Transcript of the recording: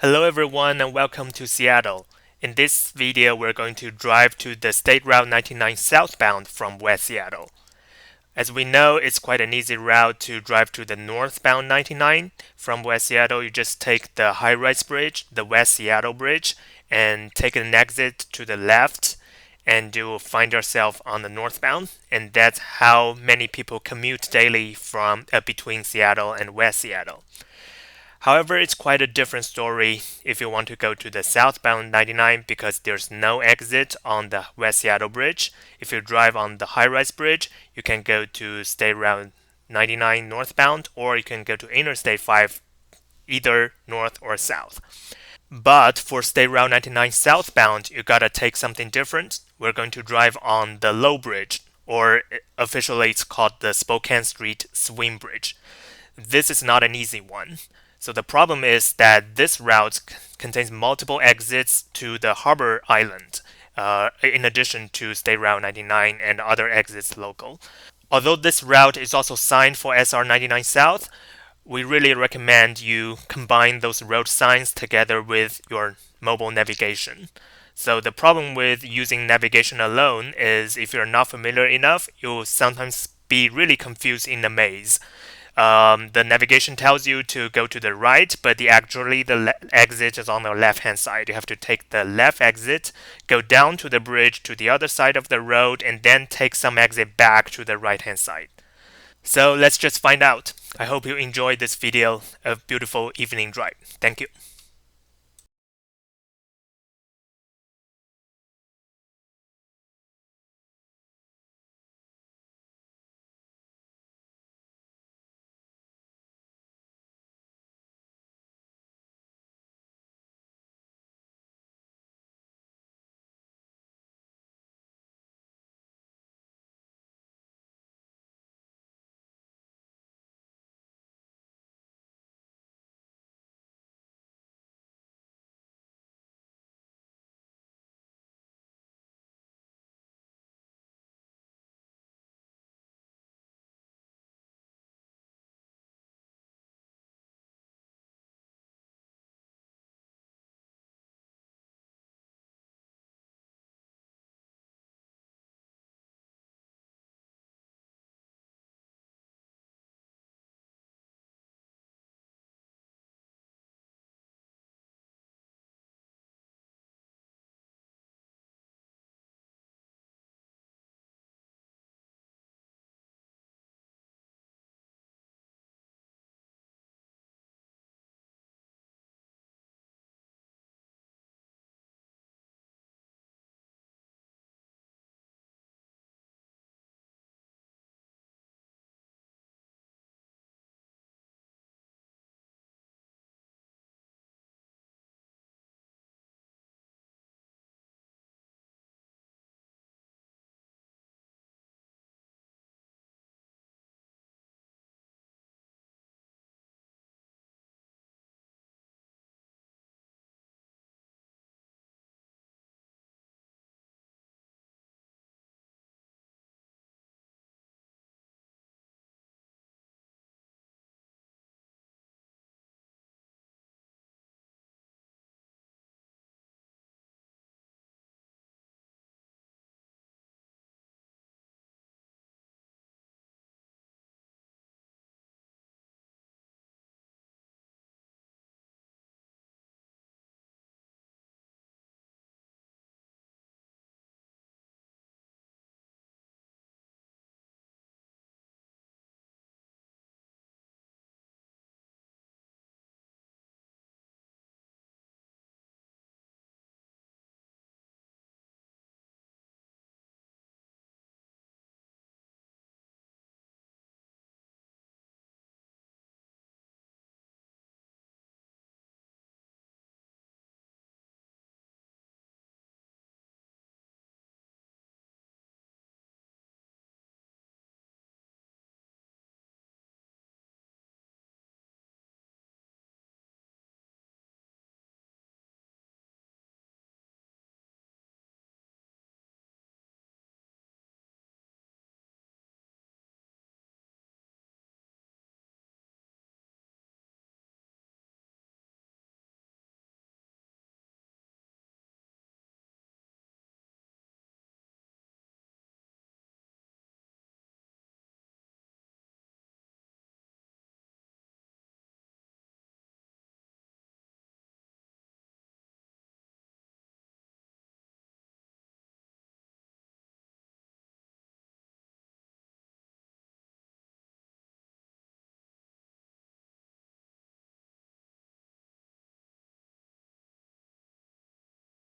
Hello everyone and welcome to Seattle. In this video, we're going to drive to the State Route 99 southbound from West Seattle. As we know, it's quite an easy route to drive to the northbound 99. From West Seattle, you just take the high-rise bridge, the West Seattle Bridge, and take an exit to the left, and you will find yourself on the northbound. And that's how many people commute daily from between Seattle and West Seattle. However, it's quite a different story if you want to go to the southbound 99 because there's no exit on the West Seattle Bridge. If you drive on the high-rise bridge, you can go to State Route 99 northbound or you can go to Interstate 5 either north or south. But for State Route 99 southbound, you gotta take something different. We're going to drive on the low bridge, or officially it's called the Spokane Street Swing Bridge. This is not an easy one. So the problem is that this route contains multiple exits to the Harbor Island, in addition to State Route 99 and other exits local. Although this route is also signed for SR 99 South, we really recommend you combine those road signs together with your mobile navigation. So the problem with using navigation alone is if you're not familiar enough, you'll sometimes be really confused in the maze. The navigation tells you to go to the right, but the exit is on the left hand side. You have to take the left exit, go down to the bridge to the other side of the road, and then take some exit back to the right hand side. So let's just find out. I hope you enjoyed this video of beautiful evening drive. Thank you.